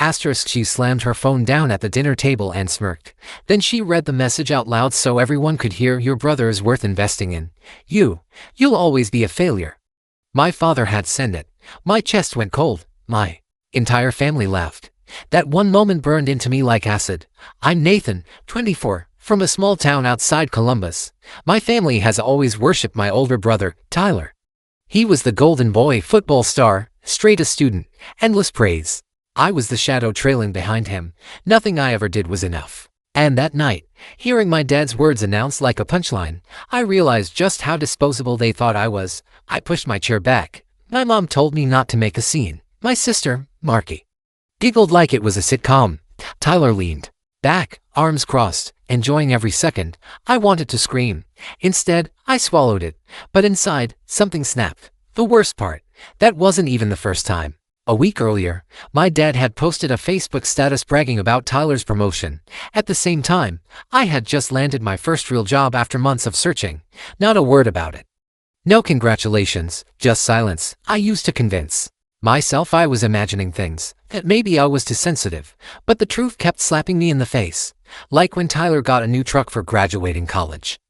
Asterisk she slammed her phone down at the dinner table and smirked. Then she read the message out loud so everyone could hear. Your brother is worth investing in. You'll always be a failure. My father had sent it. My chest went cold. My entire family laughed. That one moment burned into me like acid. I'm Nathan, 24, from a small town outside Columbus. My family has always worshipped my older brother, Tyler. He was the golden boy, football star, straight A student, endless praise. I was the shadow trailing behind him. Nothing I ever did was enough. And that night, hearing my dad's words announced like a punchline, I realized just how disposable they thought I was. I pushed my chair back. My mom told me not to make a scene. My sister, Marky, giggled like it was a sitcom. Tyler leaned back, arms crossed, enjoying every second. I wanted to scream. Instead, I swallowed it. But inside, something snapped. The worst part, that wasn't even the first time. A week earlier, my dad had posted a Facebook status bragging about Tyler's promotion. At the same time, I had just landed my first real job after months of searching. Not a word about it. No congratulations, just silence. I used to convince myself I was imagining things, that maybe I was too sensitive, but the truth kept slapping me in the face. Like when Tyler got a new truck for graduating college,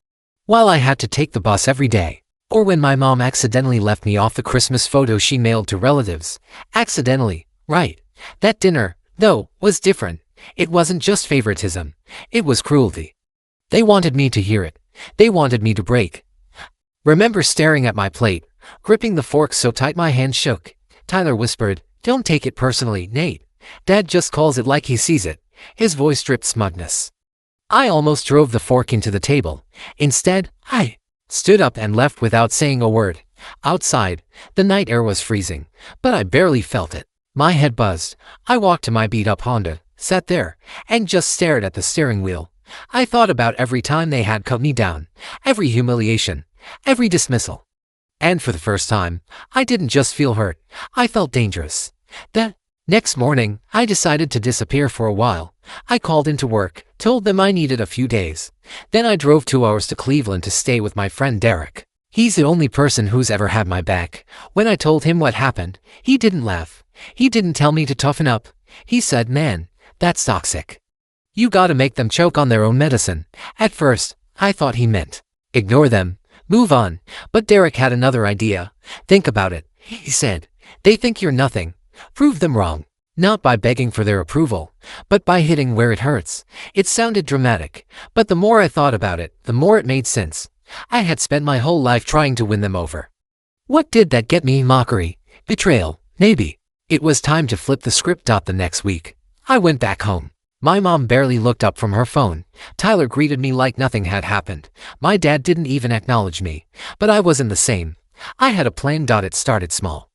while I had to take the bus every day. Or when my mom accidentally left me off the Christmas photo she mailed to relatives. Accidentally, right. That dinner, though, was different. It wasn't just favoritism. It was cruelty. They wanted me to hear it. They wanted me to break. Remember staring at my plate, gripping the fork so tight my hand shook. Tyler whispered, "Don't take it personally, Nate. Dad just calls it like he sees it." His voice dripped smugness. I almost drove the fork into the table. Instead, I stood up and left without saying a word. Outside, the night air was freezing, but I barely felt it. My head buzzed. I walked to my beat-up Honda, sat there, and just stared at the steering wheel. I thought about every time they had cut me down, every humiliation, every dismissal. And for the first time, I didn't just feel hurt, I felt dangerous. That next morning, I decided to disappear for a while. I called into work, told them I needed a few days. Then I drove 2 hours to Cleveland to stay with my friend Derek. He's the only person who's ever had my back. When I told him what happened, he didn't laugh. He didn't tell me to toughen up. He said, "Man, that's toxic. You gotta make them choke on their own medicine." At first, I thought he meant ignore them, move on. But Derek had another idea. Think about it, he said. They think you're nothing. Prove them wrong. Not by begging for their approval, but by hitting where it hurts. It sounded dramatic, but the more I thought about it, the more it made sense. I had spent my whole life trying to win them over. What did that get me? Mockery, betrayal, maybe. It was time to flip the script. The next week, I went back home. My mom barely looked up from her phone. Tyler greeted me like nothing had happened. My dad didn't even acknowledge me, but I wasn't the same. I had a plan. It started small.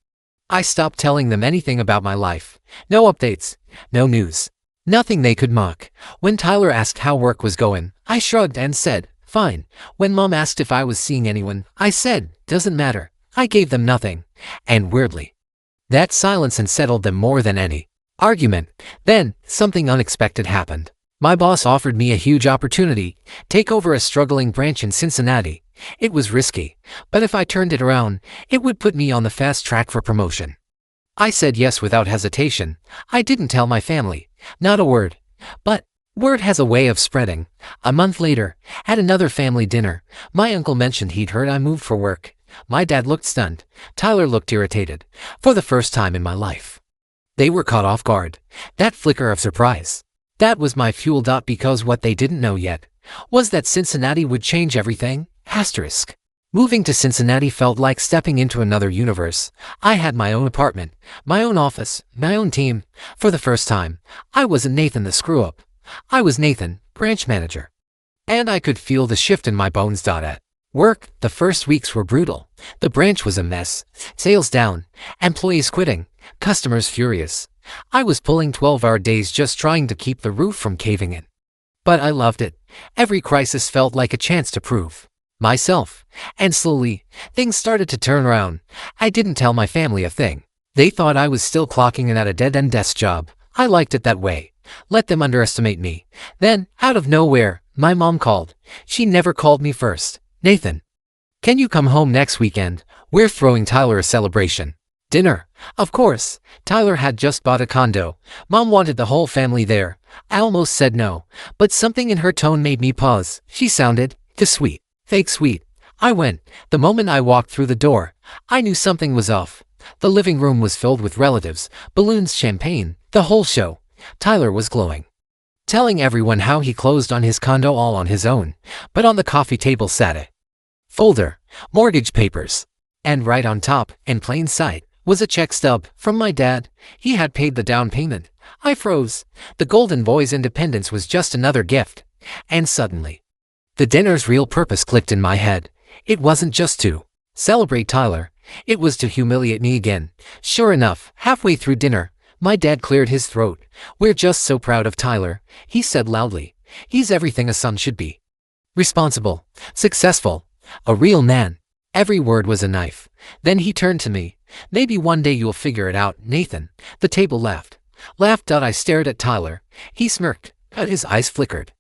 I stopped telling them anything about my life. No updates, no news, nothing they could mock. When Tyler asked how work was going, I shrugged and said, "Fine." When Mom asked if I was seeing anyone, I said, "Doesn't matter." I gave them nothing. And weirdly, that silence unsettled them more than any argument. Then, something unexpected happened. My boss offered me a huge opportunity, take over a struggling branch in Cincinnati. It was risky, but if I turned it around, it would put me on the fast track for promotion. I said yes without hesitation. I didn't tell my family, not a word. But word has a way of spreading. A month later, at another family dinner, my uncle mentioned he'd heard I moved for work. My dad looked stunned. Tyler looked irritated. For the first time in my life, they were caught off guard. That flicker of surprise, that was my fuel. Because what they didn't know yet was that Cincinnati would change everything. Asterisk. Moving to Cincinnati felt like stepping into another universe. I had my own apartment, my own office, my own team. For the first time, I wasn't Nathan the screw-up. I was Nathan, branch manager. And I could feel the shift in my bones. At work, the first weeks were brutal. The branch was a mess. Sales down, employees quitting, customers furious. I was pulling 12-hour days just trying to keep the roof from caving in. But I loved it. Every crisis felt like a chance to prove myself. And slowly, things started to turn around. I didn't tell my family a thing. They thought I was still clocking in at a dead-end desk job. I liked it that way. Let them underestimate me. Then, out of nowhere, my mom called. She never called me first. "Nathan, can you come home next weekend? We're throwing Tyler a celebration." Dinner. Of course. Tyler had just bought a condo. Mom wanted the whole family there. I almost said no, but something in her tone made me pause. She sounded too sweet. Fake sweet. I went. The moment I walked through the door, I knew something was off. The living room was filled with relatives, balloons, champagne, the whole show. Tyler was glowing, telling everyone how he closed on his condo all on his own, but on the coffee table sat a folder, mortgage papers, and right on top, in plain sight, was a check stub from my dad. He had paid the down payment. I froze. The golden boy's independence was just another gift. And suddenly, the dinner's real purpose clicked in my head. It wasn't just to celebrate Tyler. It was to humiliate me again. Sure enough, halfway through dinner, my dad cleared his throat. "We're just so proud of Tyler," he said loudly. "He's everything a son should be. Responsible, successful, a real man." Every word was a knife. Then he turned to me. "Maybe one day you'll figure it out, Nathan." The table laughed. I stared at Tyler. He smirked, but his eyes flickered.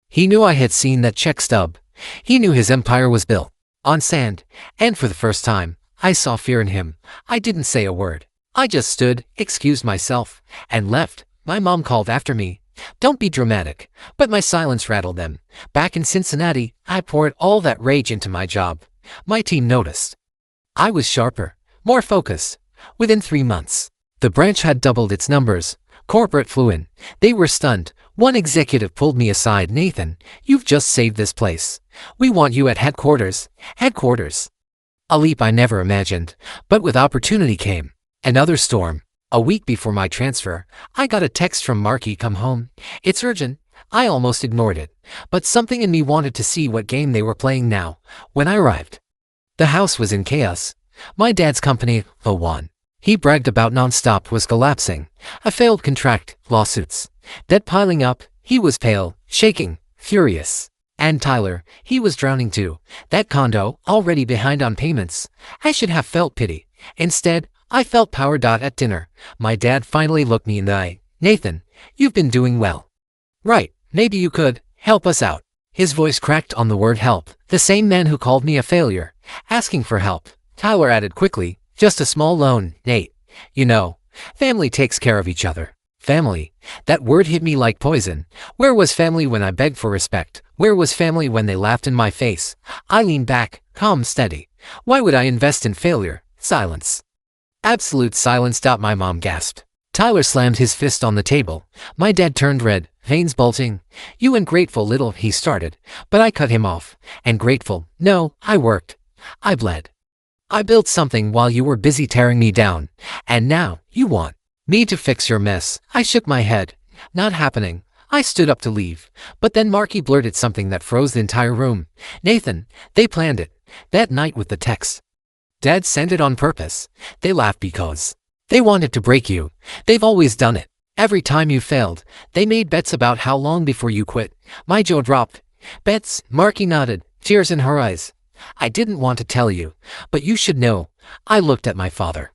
He knew I had seen that check stub. He knew his empire was built on sand, and for the first time, I saw fear in him. I didn't say a word. I just stood, excused myself, and left. My mom called after me, "Don't be dramatic," but my silence rattled them. Back in Cincinnati, I poured all that rage into my job. My team noticed. I was sharper, more focused. Within 3 months, the branch had doubled its numbers. Corporate flew in. They were stunned. One executive pulled me aside. "Nathan, you've just saved this place. We want you at headquarters." Headquarters. A leap I never imagined, but with opportunity came another storm. A week before my transfer, I got a text from Marky, "Come home. It's urgent." I almost ignored it, but something in me wanted to see what game they were playing now. When I arrived, the house was in chaos. My dad's company, the one he bragged about nonstop, was collapsing. A failed contract, lawsuits, debt piling up. He was pale, shaking, furious. And Tyler, he was drowning too. That condo, already behind on payments. I should have felt pity. Instead, I felt power. At dinner, my dad finally looked me in the eye. "Nathan, you've been doing well. Right, maybe you could help us out." His voice cracked on the word help. The same man who called me a failure, asking for help. Tyler added quickly, "Just a small loan, Nate. You know, family takes care of each other." Family. That word hit me like poison. Where was family when I begged for respect? Where was family when they laughed in my face? I leaned back, calm, steady. Why would I invest in failure? Silence. Absolute silence. My mom gasped. Tyler slammed his fist on the table. My dad turned red, veins bulging. "You ungrateful little," he started, but I cut him off. "And grateful? No, I worked. I bled. I built something while you were busy tearing me down. And now, you want me to fix your mess." I shook my head. "Not happening." I stood up to leave, but then Marky blurted something that froze the entire room. "Nathan, they planned it. That night with the text. Dad sent it on purpose. They laughed because they wanted to break you. They've always done it. Every time you failed, they made bets about how long before you quit." My jaw dropped. "Bets?" Marky nodded, tears in her eyes. "I didn't want to tell you, but you should know." I looked at my father.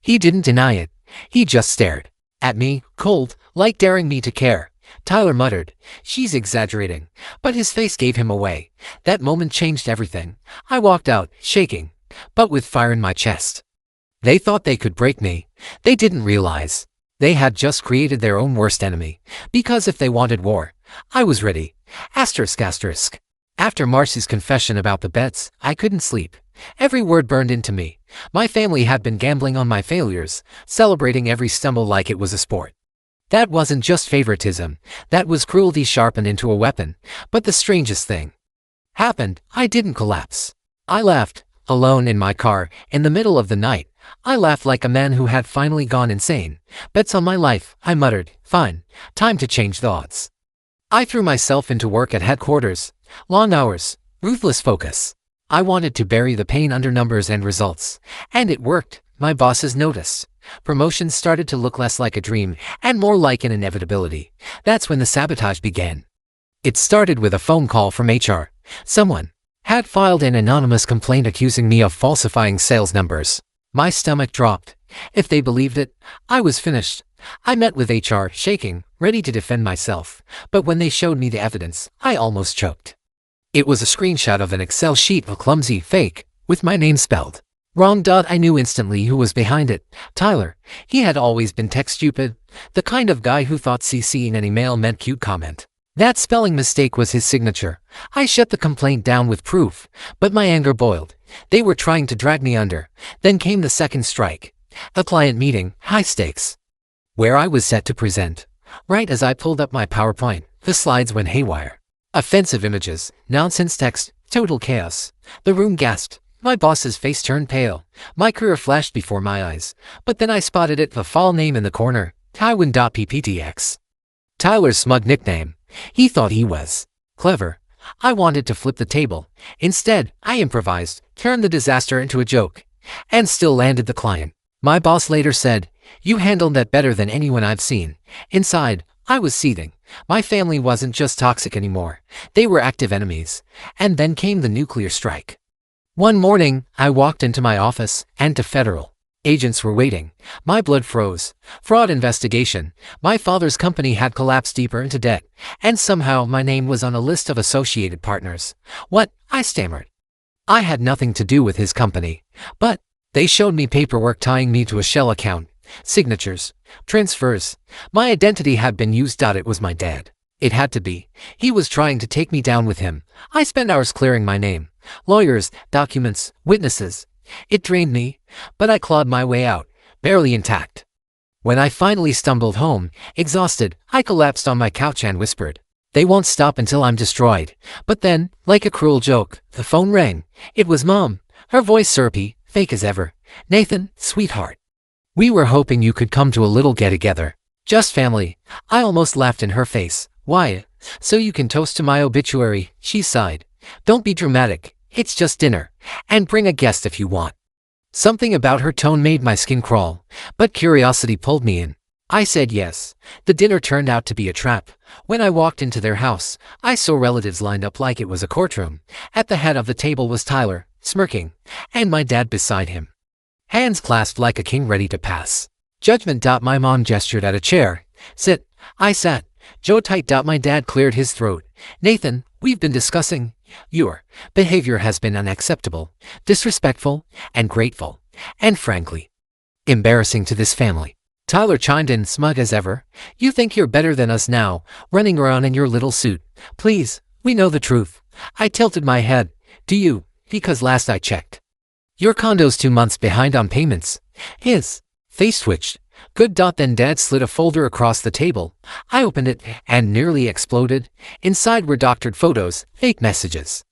He didn't deny it. He just stared at me, cold, like daring me to care. Tyler muttered, "She's exaggerating," but his face gave him away. That moment changed everything. I walked out, shaking, but with fire in my chest. They thought they could break me. They didn't realize they had just created their own worst enemy. Because if they wanted war, I was ready. Asterisk. After Marcy's confession about the bets, I couldn't sleep. Every word burned into me. My family had been gambling on my failures, celebrating every stumble like it was a sport. That wasn't just favoritism. That was cruelty sharpened into a weapon. But the strangest thing happened. I didn't collapse. I laughed, alone in my car, in the middle of the night. I laughed like a man who had finally gone insane. "Bets on my life," I muttered. "Fine. Time to change the odds." I threw myself into work at headquarters. Long hours, ruthless focus. I wanted to bury the pain under numbers and results. And it worked. My bosses noticed. Promotions started to look less like a dream and more like an inevitability. That's when the sabotage began. It started with a phone call from HR. Someone had filed an anonymous complaint accusing me of falsifying sales numbers. My stomach dropped. If they believed it, I was finished. I met with HR, shaking, ready to defend myself. But when they showed me the evidence, I almost choked. It was a screenshot of an Excel sheet, a clumsy fake, with my name spelled Wrong. I knew instantly who was behind it. Tyler. He had always been tech stupid. The kind of guy who thought CCing an email meant cute comment. That spelling mistake was his signature. I shut the complaint down with proof, but my anger boiled. They were trying to drag me under. Then came the second strike. A client meeting, high stakes, where I was set to present. Right as I pulled up my PowerPoint, the slides went haywire. Offensive images, nonsense text, total chaos. The room gasped. My boss's face turned pale. My career flashed before my eyes. But then I spotted it, the file name in the corner, Tywin.pptx. Tyler's smug nickname. He thought he was clever. I wanted to flip the table. Instead, I improvised, turned the disaster into a joke, and still landed the client. My boss later said, "You handled that better than anyone I've seen." Inside, I was seething. My family wasn't just toxic anymore. They were active enemies. And then came the nuclear strike. One morning, I walked into my office, and to federal agents were waiting. My blood froze. Fraud investigation. My father's company had collapsed deeper into debt, and somehow my name was on a list of associated partners. What? I stammered. I had nothing to do with his company. But they showed me paperwork tying me to a shell account. Signatures. Transfers. My identity had been used. It was my dad. It had to be. He was trying to take me down with him. I spent hours clearing my name. Lawyers, documents, witnesses. It drained me, but I clawed my way out, barely intact. When I finally stumbled home, exhausted, I collapsed on my couch and whispered, "They won't stop until I'm destroyed." But then, like a cruel joke, the phone rang. It was Mom. Her voice syrupy, fake as ever. "Nathan, sweetheart. We were hoping you could come to a little get-together. Just family." I almost laughed in her face. "Why? So you can toast to my obituary," she sighed. "Don't be dramatic. It's just dinner. And bring a guest if you want." Something about her tone made my skin crawl, but curiosity pulled me in. I said yes. The dinner turned out to be a trap. When I walked into their house, I saw relatives lined up like it was a courtroom. At the head of the table was Tyler, smirking, and my dad beside him, hands clasped like a king ready to pass judgment. My mom gestured at a chair. "Sit." I sat. Jaw tight. My dad cleared his throat. "Nathan, we've been discussing. Your behavior has been unacceptable, disrespectful, and grateful, and frankly, embarrassing to this family." Tyler chimed in, smug as ever. "You think you're better than us now, running around in your little suit. Please, we know the truth." I tilted my head. "Do you? Because last I checked, your condo's 2 months behind on payments." His face twitched. "Good." Then Dad slid a folder across the table. I opened it and nearly exploded. Inside were doctored photos, fake messages,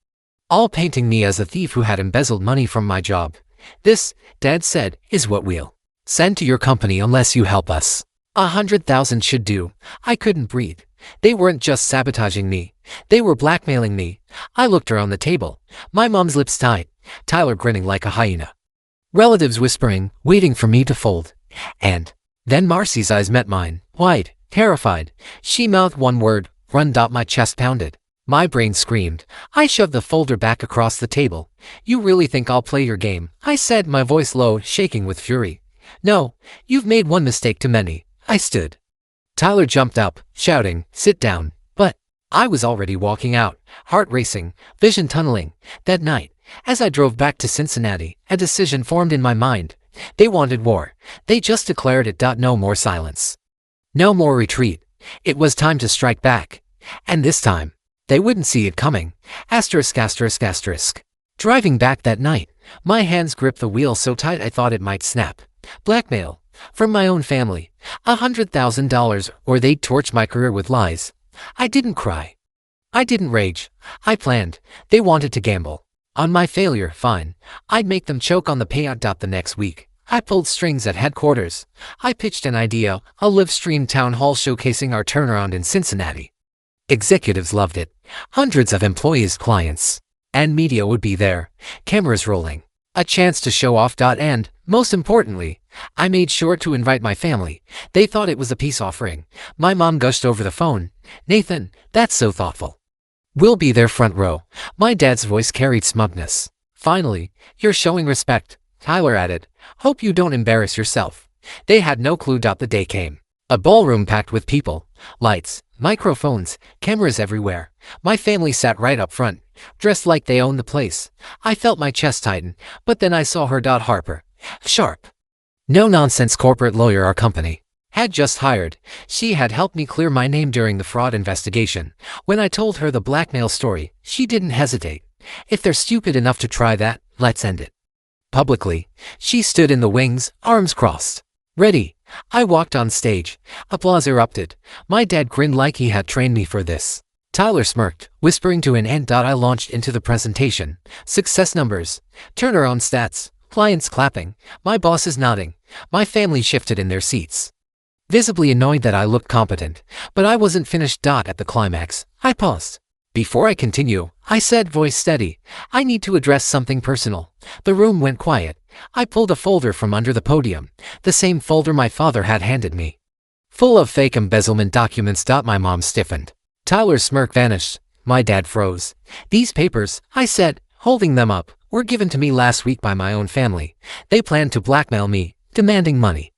all painting me as a thief who had embezzled money from my job. "This," Dad said, "is what we'll send to your company unless you help us. 100,000 should do." I couldn't breathe. They weren't just sabotaging me. They were blackmailing me. I looked around the table. My mom's lips tight. Tyler grinning like a hyena. Relatives whispering, waiting for me to fold. And then Marcy's eyes met mine, wide, terrified. She mouthed one word, "Run." My chest pounded. My brain screamed. I shoved the folder back across the table. "You really think I'll play your game?" I said, my voice low, shaking with fury. "No, you've made one mistake too many." I stood. Tyler jumped up, shouting, "Sit down." But I was already walking out, heart racing, vision tunneling. That night, as I drove back to Cincinnati, a decision formed in my mind. They wanted war. They just declared it. No more silence. No more retreat. It was time to strike back. And this time, they wouldn't see it coming. Asterisk, asterisk, asterisk. Driving back that night, my hands gripped the wheel so tight I thought it might snap. Blackmail. From my own family. $100,000 or they'd torch my career with lies. I didn't cry. I didn't rage. I planned. They wanted to gamble. On my failure, fine. I'd make them choke on the payout. The next week, I pulled strings at headquarters. I pitched an idea, a live-stream town hall showcasing our turnaround in Cincinnati. Executives loved it. Hundreds of employees, clients, and media would be there, cameras rolling. A chance to show off. And, most importantly, I made sure to invite my family. They thought it was a peace offering. My mom gushed over the phone, "Nathan, that's so thoughtful. We'll be there front row." My dad's voice carried smugness. "Finally, you're showing respect," Tyler added. "Hope you don't embarrass yourself." They had no clue. The day came. A ballroom packed with people. Lights, microphones, cameras everywhere. My family sat right up front, dressed like they owned the place. I felt my chest tighten, but then I saw her. Harper. Sharp. No-nonsense corporate lawyer our company had just hired. She had helped me clear my name during the fraud investigation. When I told her the blackmail story, she didn't hesitate. If they're stupid enough to try that, let's end it. Publicly, she stood in the wings, arms crossed. Ready. I walked on stage. Applause erupted. My dad grinned like he had trained me for this. Tyler smirked, whispering to an end. I launched into the presentation. Success numbers. Turnaround stats. Clients clapping. My bosses nodding. My family shifted in their seats, visibly annoyed that I looked competent. But I wasn't finished. At the climax, I paused. Before I continue, I said, voice steady, I need to address something personal. The room went quiet. I pulled a folder from under the podium, the same folder my father had handed me, full of fake embezzlement documents. My mom stiffened. Tyler's smirk vanished. My dad froze. These papers, I said, holding them up, were given to me last week by my own family. They planned to blackmail me, demanding money,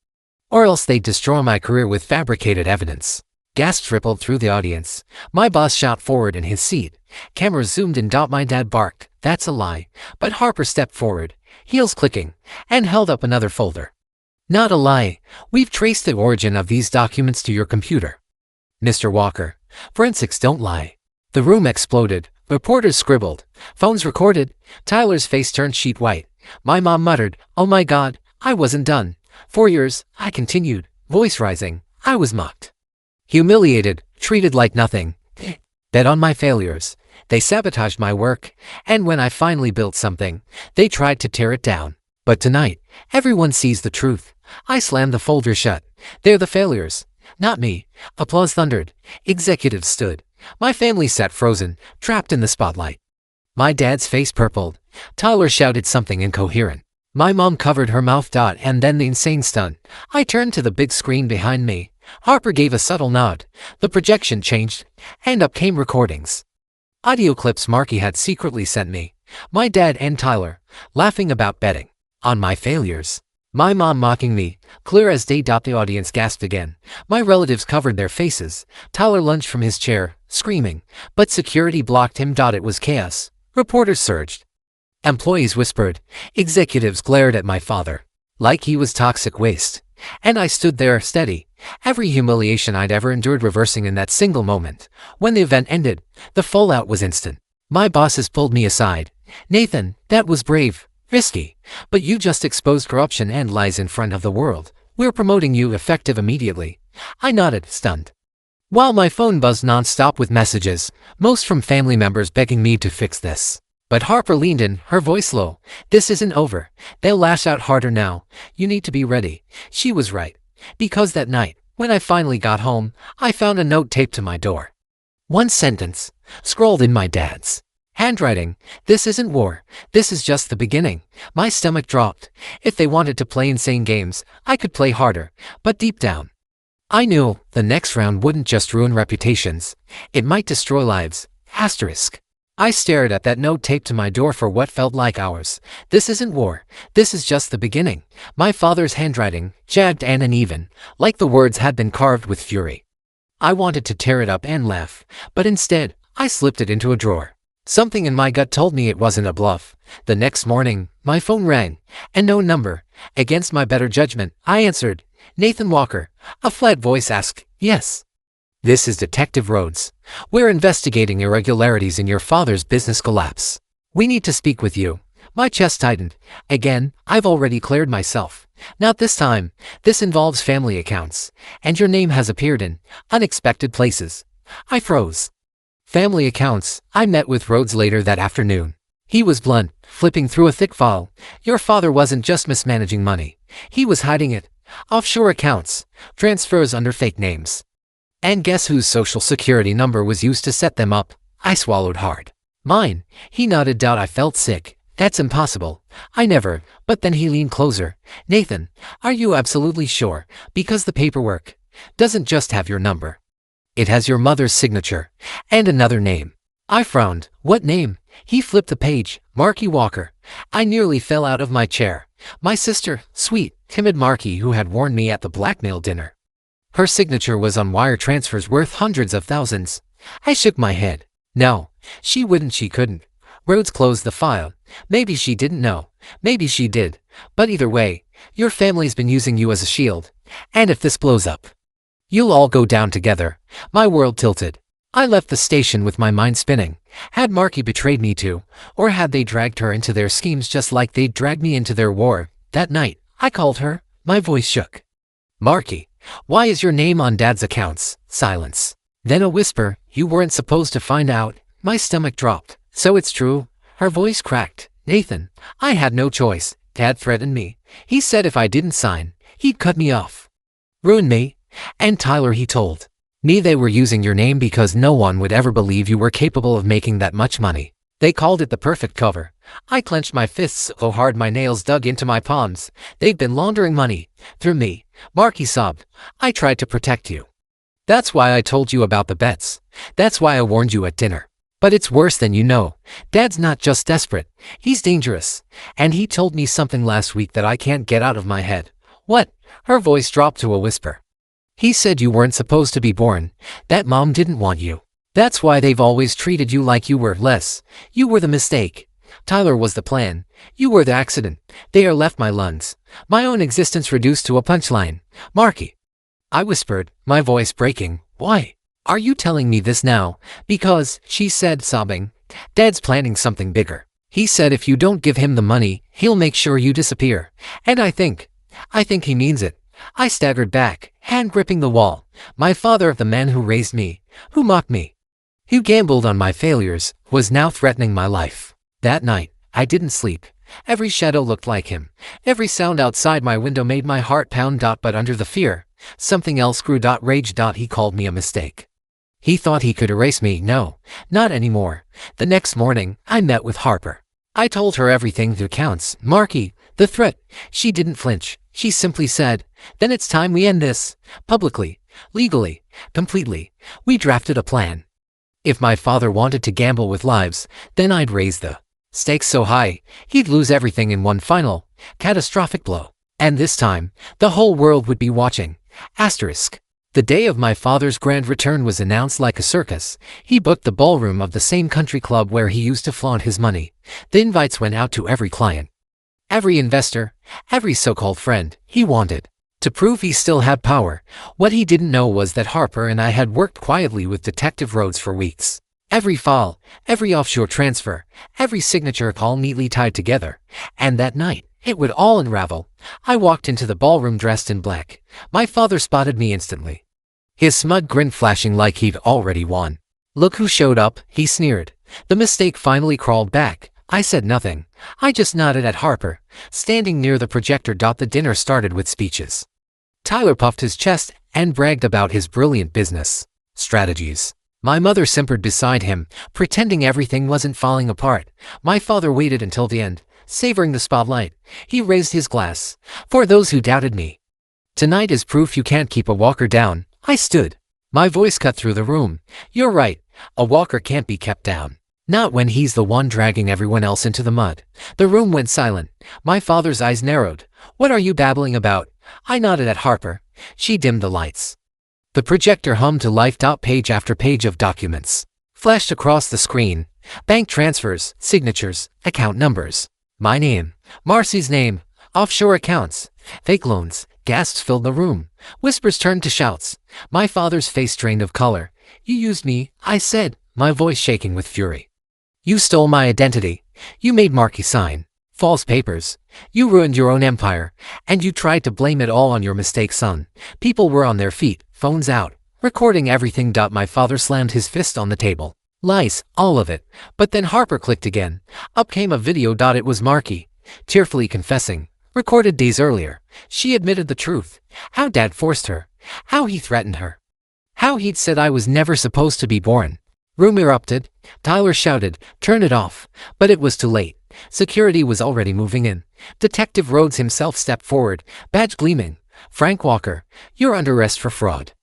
or else they'd destroy my career with fabricated evidence. Gasps rippled through the audience. My boss shot forward in his seat. Cameras zoomed in. My dad barked, that's a lie. But Harper stepped forward, heels clicking, and held up another folder. Not a lie. We've traced the origin of these documents to your computer. Mr. Walker, forensics don't lie. The room exploded. Reporters scribbled. Phones recorded. Tyler's face turned sheet white. My mom muttered, oh my God, I wasn't done. 4 years, I continued, voice rising. I was mocked, humiliated, treated like nothing. Bet on my failures. They sabotaged my work, and when I finally built something, they tried to tear it down. But tonight, everyone sees the truth. I slammed the folder shut. They're the failures, not me. Applause thundered. Executives stood. My family sat frozen, trapped in the spotlight. My dad's face purpled. Tyler shouted something incoherent. My mom covered her mouth. And then the insane stunt. I turned to the big screen behind me. Harper gave a subtle nod. The projection changed, and up came recordings. Audio clips Marky had secretly sent me. My dad and Tyler, laughing about betting on my failures. My mom mocking me, clear as day. The audience gasped again. My relatives covered their faces. Tyler lunged from his chair, screaming, but security blocked him. It was chaos. Reporters surged. Employees whispered. Executives glared at my father, like he was toxic waste. And I stood there, steady, every humiliation I'd ever endured reversing in that single moment. When the event ended, the fallout was instant. My bosses pulled me aside. Nathan, that was brave, risky, but you just exposed corruption and lies in front of the world. We're promoting you effective immediately. I nodded, stunned, while my phone buzzed non-stop with messages, most from family members begging me to fix this. But Harper leaned in, her voice low. This isn't over. They'll lash out harder now. You need to be ready. She was right. Because that night, when I finally got home, I found a note taped to my door. One sentence, scrawled in my dad's handwriting. This isn't war. This is just the beginning. My stomach dropped. If they wanted to play insane games, I could play harder. But deep down, I knew the next round wouldn't just ruin reputations. It might destroy lives. Asterisk. I stared at that note taped to my door for what felt like hours. This isn't war. This is just the beginning. My father's handwriting, jagged and uneven, like the words had been carved with fury. I wanted to tear it up and laugh, but instead, I slipped it into a drawer. Something in my gut told me it wasn't a bluff. The next morning, my phone rang, and no number. Against my better judgment, I answered. Nathan Walker. A flat voice asked, yes. This is Detective Rhodes. We're investigating irregularities in your father's business collapse. We need to speak with you. My chest tightened. Again, I've already cleared myself. Not this time. This involves family accounts, and your name has appeared in unexpected places. I froze. Family accounts. I met with Rhodes later that afternoon. He was blunt, flipping through a thick file. Your father wasn't just mismanaging money. He was hiding it. Offshore accounts, transfers under fake names. And guess whose social security number was used to set them up? I swallowed hard. Mine. He nodded. I felt sick. That's impossible. I never. But then he leaned closer. Nathan, are you absolutely sure? Because the paperwork doesn't just have your number. It has your mother's signature and another name. I frowned. What name? He flipped the page. Marky Walker. I nearly fell out of my chair. My sister, sweet, timid Marky, who had warned me at the blackmail dinner. Her signature was on wire transfers worth hundreds of thousands. I shook my head. No, she wouldn't, she couldn't. Rhodes closed the file. Maybe she didn't know. Maybe she did. But either way, your family's been using you as a shield. And if this blows up, you'll all go down together. My world tilted. I left the station with my mind spinning. Had Marky betrayed me too? Or had they dragged her into their schemes just like they'd dragged me into their war? That night, I called her. My voice shook. Marky, why is your name on Dad's accounts? Silence. Then a whisper, you weren't supposed to find out. My stomach dropped. So it's true. Her voice cracked. Nathan, I had no choice. Dad threatened me. He said if I didn't sign, he'd cut me off. Ruin me. And Tyler, he told me they were using your name because no one would ever believe you were capable of making that much money. They called it the perfect cover. I clenched my fists so hard my nails dug into my palms. They've been laundering money. Through me. Marky sobbed. I tried to protect you. That's why I told you about the bets. That's why I warned you at dinner. But it's worse than you know. Dad's not just desperate. He's dangerous. And he told me something last week that I can't get out of my head. What? Her voice dropped to a whisper. He said you weren't supposed to be born. That Mom didn't want you. That's why they've always treated you like you were less. You were the mistake. Tyler was the plan. You were the accident. They are left my lungs. My own existence reduced to a punchline. Marky. I whispered, my voice breaking. Why? Are you telling me this now? Because, she said, sobbing, Dad's planning something bigger. He said if you don't give him the money, he'll make sure you disappear. And I think he means it. I staggered back, hand gripping the wall. My father, the man who raised me, who mocked me, who gambled on my failures, was now threatening my life. That night, I didn't sleep. Every shadow looked like him. Every sound outside my window made my heart pound. But under the fear, something else grew. Rage. He called me a mistake. He thought he could erase me. No, not anymore. The next morning, I met with Harper. I told her everything that counts. Marky, the threat. She didn't flinch. She simply said, then it's time we end this. Publicly, legally, completely. We drafted a plan. If my father wanted to gamble with lives, then I'd raise the stakes so high, he'd lose everything in one final, catastrophic blow. And this time, the whole world would be watching. Asterisk. The day of my father's grand return was announced like a circus. He booked the ballroom of the same country club where he used to flaunt his money. The invites went out to every client, every investor, every so-called friend he wanted. To prove he still had power, what he didn't know was that Harper and I had worked quietly with Detective Rhodes for weeks. Every file, every offshore transfer, every signature all neatly tied together. And that night, it would all unravel. I walked into the ballroom dressed in black. My father spotted me instantly, his smug grin flashing like he'd already won. Look who showed up, he sneered. The mistake finally crawled back. I said nothing. I just nodded at Harper, standing near the projector. The dinner started with speeches. Tyler puffed his chest and bragged about his brilliant business strategies. My mother simpered beside him, pretending everything wasn't falling apart. My father waited until the end, savoring the spotlight. He raised his glass. For those who doubted me, tonight is proof you can't keep a walker down. I stood. My voice cut through the room. You're right. A walker can't be kept down. Not when he's the one dragging everyone else into the mud. The room went silent. My father's eyes narrowed. What are you babbling about? I nodded at Harper. She dimmed the lights. The projector hummed to life. Page after page of documents flashed across the screen. Bank transfers, signatures, account numbers. My name, Marcy's name, offshore accounts, fake loans. Gasps filled the room. Whispers turned to shouts. My father's face drained of color. You used me, I said, my voice shaking with fury. You stole my identity. You made Marky sign false papers. You ruined your own empire. And you tried to blame it all on your mistake, son. People were on their feet, phones out, recording everything. My father slammed his fist on the table. Lies, all of it. But then Harper clicked again. Up came a video. It was Marky, tearfully confessing. Recorded days earlier. She admitted the truth. How Dad forced her. How he threatened her. How he'd said I was never supposed to be born. Room erupted. Tyler shouted, turn it off. But it was too late. Security was already moving in. Detective Rhodes himself stepped forward, badge gleaming. Frank Walker, you're under arrest for fraud,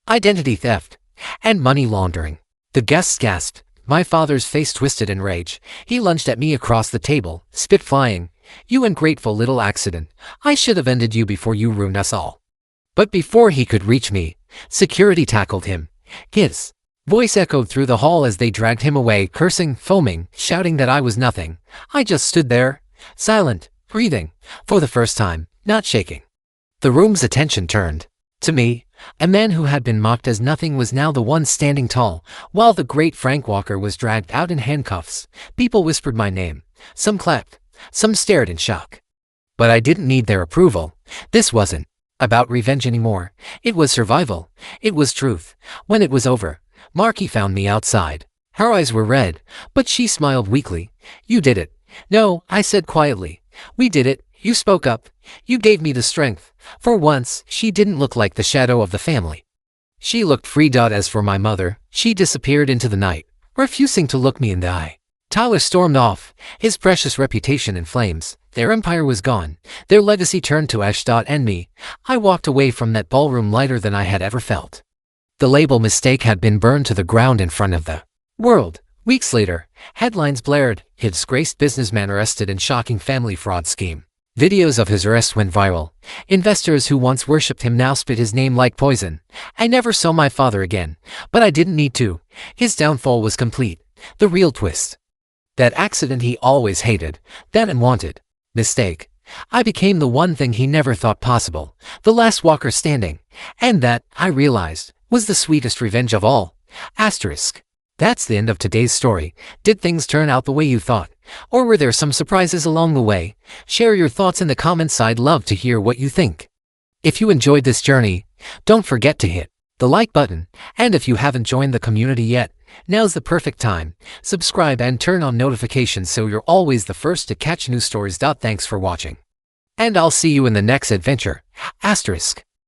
identity theft, and money laundering. The guests gasped. My father's face twisted in rage. He lunged at me across the table, spit flying. You ungrateful little accident. I should have ended you before you ruined us all. But before he could reach me, security tackled him. His voice echoed through the hall as they dragged him away, cursing, foaming, shouting that I was nothing. I just stood there, silent, breathing, for the first time, not shaking. The room's attention turned to me. A man who had been mocked as nothing was now the one standing tall, while the great Frank Walker was dragged out in handcuffs. People whispered my name. Some clapped. Some stared in shock. But I didn't need their approval. This wasn't about revenge anymore. It was survival. It was truth. When it was over, Marky found me outside. Her eyes were red, but she smiled weakly. You did it. No, I said quietly. We did it. You spoke up. You gave me the strength. For once, she didn't look like the shadow of the family. She looked free. As for my mother, she disappeared into the night, refusing to look me in the eye. Tyler stormed off, his precious reputation in flames. Their empire was gone. Their legacy turned to ash. And me, I walked away from that ballroom lighter than I had ever felt. The label mistake had been burned to the ground in front of the world. Weeks later, headlines blared, "His disgraced businessman arrested in shocking family fraud scheme." Videos of his arrest went viral. Investors who once worshipped him now spit his name like poison. I never saw my father again, but I didn't need to. His downfall was complete. The real twist. That accident he always hated, that unwanted mistake. I became the one thing he never thought possible, the last walker standing. And that, I realized, was the sweetest revenge of all. Asterisk. That's the end of today's story. Did things turn out the way you thought? Or were there some surprises along the way? Share your thoughts in the comments. I'd love to hear what you think. If you enjoyed this journey, don't forget to hit the like button. And if you haven't joined the community yet, now's the perfect time. Subscribe and turn on notifications so you're always the first to catch new stories. Thanks for watching. And I'll see you in the next adventure. Asterisk.